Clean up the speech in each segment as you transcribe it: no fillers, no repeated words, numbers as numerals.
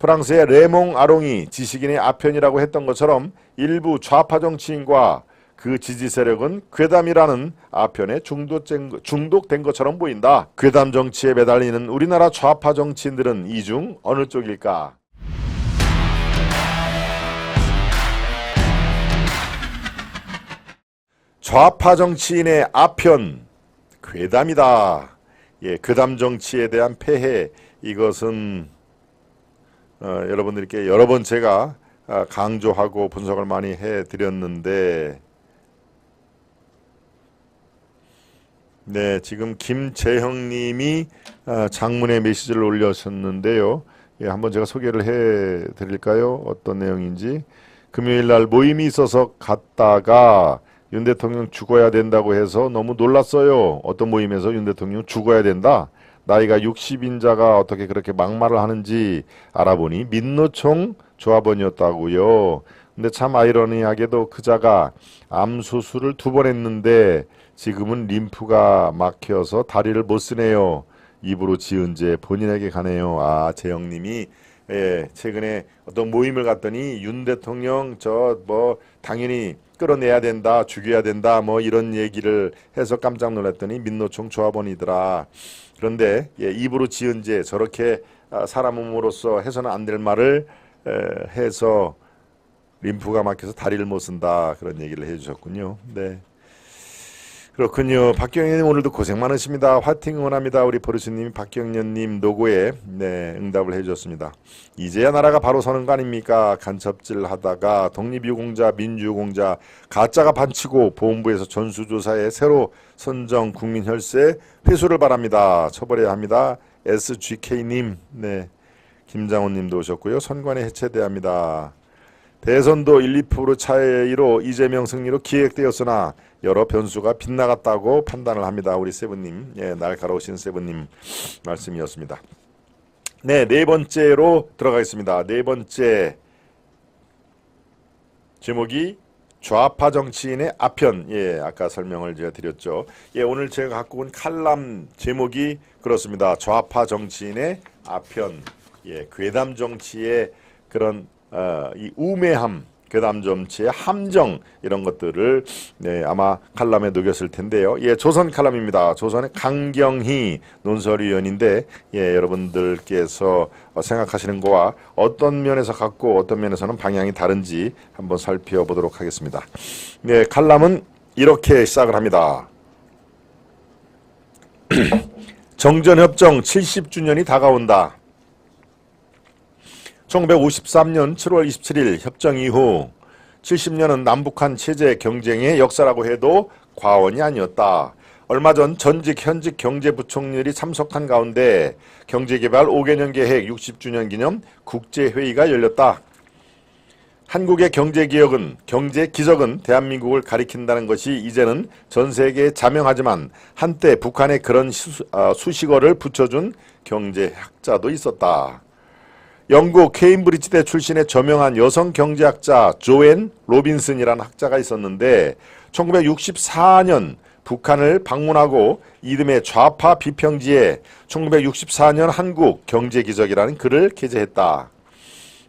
프랑스의 레몽 아롱이 지식인의 아편이라고 했던 것처럼 일부 좌파 정치인과 그 지지 세력은 괴담이라는 아편에 중독된 것처럼 보인다. 괴담 정치에 매달리는 우리나라 좌파 정치인들은 이 중 어느 쪽일까? 좌파 정치인의 아편, 괴담이다. 예, 괴담 정치에 대한 폐해, 이것은 여러분들께 여러 번 제가 강조하고 분석을 많이 해드렸는데, 네, 지금 김재형님이 장문의 메시지를 올려주셨는데요. 예, 한번 제가 소개를 해드릴까요? 어떤 내용인지. 금요일날 모임이 있어서 갔다가 윤 대통령 죽어야 된다고 해서 너무 놀랐어요. 어떤 모임에서 윤 대통령 죽어야 된다. 나이가 60인자가 어떻게 그렇게 막말을 하는지 알아보니 민노총 조합원이었다고요. 근데 참 아이러니하게도 그자가 암 수술을 2번 했는데 지금은 림프가 막혀서 다리를 못 쓰네요. 입으로 지은 죄 본인에게 가네요. 아, 재영님이 최근에 어떤 모임을 갔더니 윤 대통령 당연히 끌어내야 된다, 죽여야 된다, 이런 얘기를 해서 깜짝 놀랐더니 민노총 조합원이더라. 그런데 입으로 지은 죄, 저렇게 사람 몸으로서 해서는 안 될 말을 해서 림프가 막혀서 다리를 못 쓴다, 그런 얘기를 해주셨군요. 네. 그렇군요. 박경현님 오늘도 고생 많으십니다. 화이팅 응원합니다. 우리 버르시님이 박경현님 노고에 응답을 해주셨습니다. 이제야 나라가 바로 서는 거 아닙니까? 간첩질 하다가 독립유공자, 민주유공자 가짜가 반치고 보훈부에서 전수조사에 새로 선정 국민혈세 회수를 바랍니다. 처벌해야 합니다. SGK님, 네, 김장훈님도 오셨고요. 선관위 해체돼야 합니다. 대선도 1, 2% 차이로 이재명 승리로 기획되었으나 여러 변수가 빗나갔다고 판단을 합니다. 우리 세븐님, 날카로우신 세븐님 말씀이었습니다. 네, 네 번째로 들어가겠습니다. 네 번째 제목이 좌파 정치인의 아편. 아까 설명을 제가 드렸죠. 오늘 제가 갖고 온 칼럼 제목이 그렇습니다. 좌파 정치인의 아편. 괴담 정치의 그런 이 우매함, 괴담 정치의 함정, 이런 것들을 아마 칼럼에 녹였을 텐데요. 조선 칼럼입니다. 조선의 강경희 논설위원인데 여러분들께서 생각하시는 거와 어떤 면에서 같고 어떤 면에서는 방향이 다른지 한번 살펴보도록 하겠습니다. 칼럼은 이렇게 시작을 합니다. 정전협정 70주년이 다가온다. 1953년 7월 27일 협정 이후 70년은 남북한 체제 경쟁의 역사라고 해도 과언이 아니었다. 얼마 전 전직 현직 경제부총리들이 참석한 가운데 경제개발 5개년 계획 60주년 기념 국제회의가 열렸다. 한국의 경제기적은 대한민국을 가리킨다는 것이 이제는 전 세계에 자명하지만 한때 북한에 그런 수식어를 붙여준 경제학자도 있었다. 영국 케임브리지대 출신의 저명한 여성 경제학자 조앤 로빈슨이라는 학자가 있었는데 1964년 북한을 방문하고 이듬해 좌파 비평지에 1964년 한국 경제기적이라는 글을 게재했다.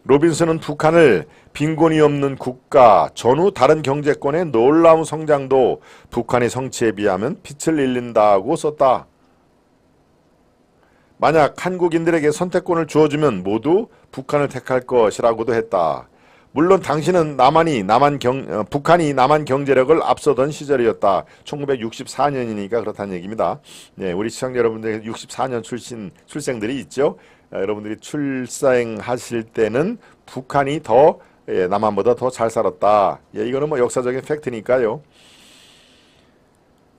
로빈슨은 북한을 빈곤이 없는 국가, 전후 다른 경제권의 놀라운 성장도 북한의 성취에 비하면 빛을 잃는다고 썼다. 만약 한국인들에게 선택권을 주어주면 모두 북한을 택할 것이라고도 했다. 물론 당시는 북한이 남한 경제력을 앞서던 시절이었다. 1964년이니까 그렇다는 얘기입니다. 우리 시청자 여러분들 64년 출생들이 있죠. 여러분들이 출생하실 때는 북한이 더 남한보다 더 잘 살았다. 이거는 역사적인 팩트니까요.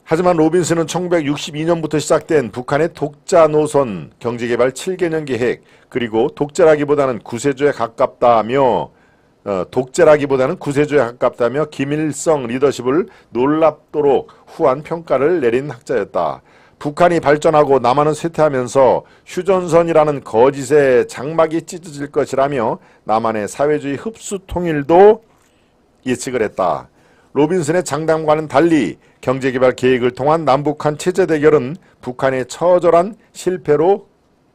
하지만 로빈슨은 1962년부터 시작된 북한의 독자 노선, 경제개발 7개년 계획, 그리고 독재라기보다는 구세주에 가깝다며 김일성 리더십을 놀랍도록 후한 평가를 내린 학자였다. 북한이 발전하고 남한은 쇠퇴하면서 휴전선이라는 거짓의 장막이 찢어질 것이라며 남한의 사회주의 흡수 통일도 예측을 했다. 로빈슨의 장담과는 달리 경제개발 계획을 통한 남북한 체제 대결은 북한의 처절한 실패로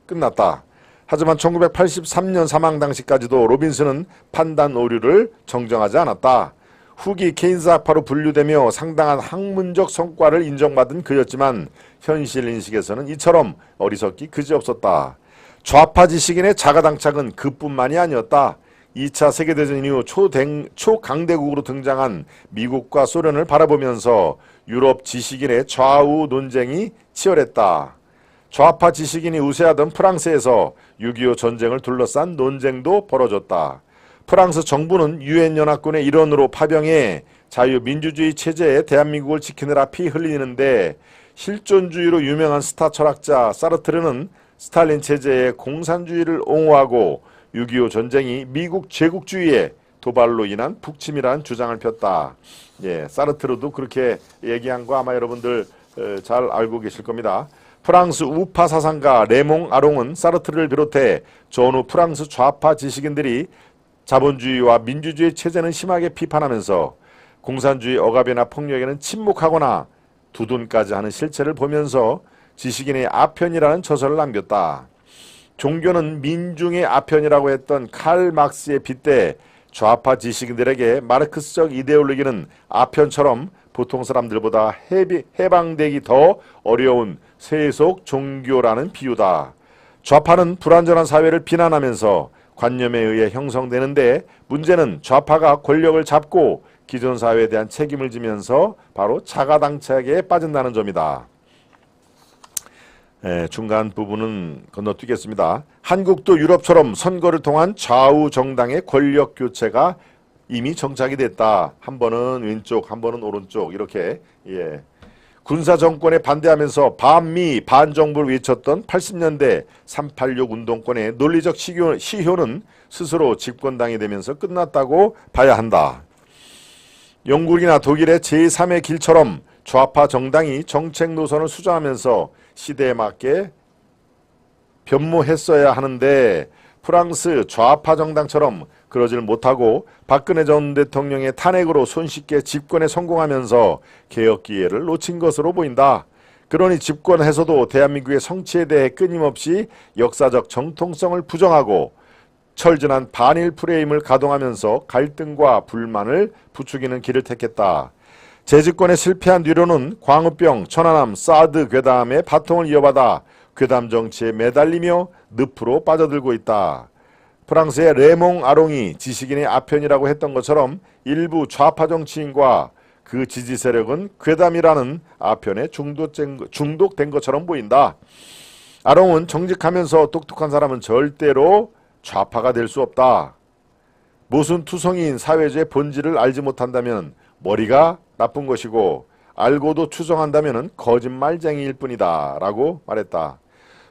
끝났다. 하지만 1983년 사망 당시까지도 로빈슨은 판단 오류를 정정하지 않았다. 후기 케인스학파로 분류되며 상당한 학문적 성과를 인정받은 그였지만 현실 인식에서는 이처럼 어리석기 그지없었다. 좌파 지식인의 자가당착은 그뿐만이 아니었다. 2차 세계대전 이후 초강대국으로 등장한 미국과 소련을 바라보면서 유럽 지식인의 좌우 논쟁이 치열했다. 좌파 지식인이 우세하던 프랑스에서 6.25 전쟁을 둘러싼 논쟁도 벌어졌다. 프랑스 정부는 유엔 연합군의 일원으로 파병해 자유민주주의 체제에 대한민국을 지키느라 피 흘리는데 실존주의로 유명한 스타 철학자 사르트르는 스탈린 체제의 공산주의를 옹호하고 6.25 전쟁이 미국 제국주의의 도발로 인한 북침이라는 주장을 폈다. 사르트르도 그렇게 얘기한 거 아마 여러분들 잘 알고 계실 겁니다. 프랑스 우파 사상가 레몽 아롱은 사르트르를 비롯해 전후 프랑스 좌파 지식인들이 자본주의와 민주주의 체제는 심하게 비판하면서 공산주의 억압이나 폭력에는 침묵하거나 두둔까지 하는 실체를 보면서 지식인의 아편이라는 저서를 남겼다. 종교는 민중의 아편이라고 했던 칼 막스에 빗대 좌파 지식인들에게 마르크스적 이데올로기는 아편처럼 보통 사람들보다 해방되기 더 어려운 세속 종교라는 비유다. 좌파는 불완전한 사회를 비난하면서 관념에 의해 형성되는데 문제는 좌파가 권력을 잡고 기존 사회에 대한 책임을 지면서 바로 자가당착에 빠진다는 점이다. 중간 부분은 건너뛰겠습니다. 한국도 유럽처럼 선거를 통한 좌우 정당의 권력 교체가 이미 정착이 됐다. 한 번은 왼쪽, 한 번은 오른쪽 이렇게 군사 정권에 반대하면서 반미, 반정부를 외쳤던 80년대 386 운동권의 논리적 시효는 스스로 집권당이 되면서 끝났다고 봐야 한다. 영국이나 독일의 제3의 길처럼 좌파 정당이 정책 노선을 수정하면서 시대에 맞게 변모했어야 하는데 프랑스 좌파 정당처럼 그러질 못하고 박근혜 전 대통령의 탄핵으로 손쉽게 집권에 성공하면서 개혁 기회를 놓친 것으로 보인다. 그러니 집권해서도 대한민국의 성취에 대해 끊임없이 역사적 정통성을 부정하고 철저한 반일 프레임을 가동하면서 갈등과 불만을 부추기는 길을 택했다. 재집권에 실패한 뒤로는 광우병, 천안함, 사드 괴담의 바통을 이어받아 괴담 정치에 매달리며 늪으로 빠져들고 있다. 프랑스의 레몽 아롱이 지식인의 아편이라고 했던 것처럼 일부 좌파 정치인과 그 지지 세력은 괴담이라는 아편에 중독된 것처럼 보인다. 아롱은 정직하면서 똑똑한 사람은 절대로 좌파가 될 수 없다. 모순 투성이인 사회주의 본질을 알지 못한다면 머리가 나쁜 것이고 알고도 추정한다면 거짓말쟁이일 뿐이다 라고 말했다.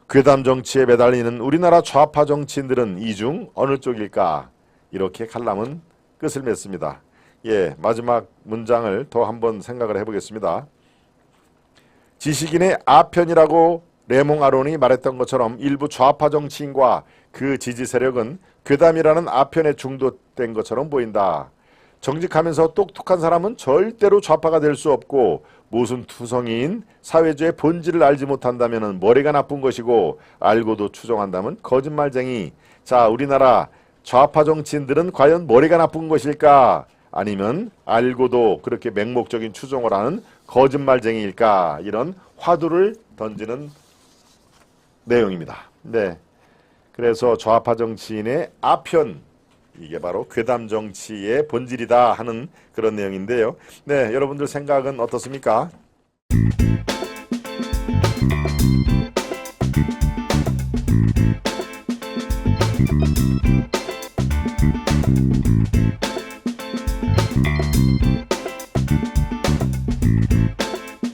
괴담 정치에 매달리는 우리나라 좌파 정치인들은 이 중 어느 쪽일까? 이렇게 칼럼은 끝을 맺습니다. 마지막 문장을 더 한번 생각을 해보겠습니다. 지식인의 아편이라고 레몽 아론이 말했던 것처럼 일부 좌파 정치인과 그 지지 세력은 괴담이라는 아편에 중독된 것처럼 보인다. 정직하면서 똑똑한 사람은 절대로 좌파가 될 수 없고 모순투성이인 사회주의 본질을 알지 못한다면 머리가 나쁜 것이고 알고도 추정한다면 거짓말쟁이. 자, 우리나라 좌파 정치인들은 과연 머리가 나쁜 것일까? 아니면 알고도 그렇게 맹목적인 추정을 하는 거짓말쟁이일까? 이런 화두를 던지는 내용입니다. 그래서 좌파 정치인의 아편, 이게 바로 괴담 정치의 본질이다 하는 그런 내용인데요. 여러분들 생각은 어떻습니까?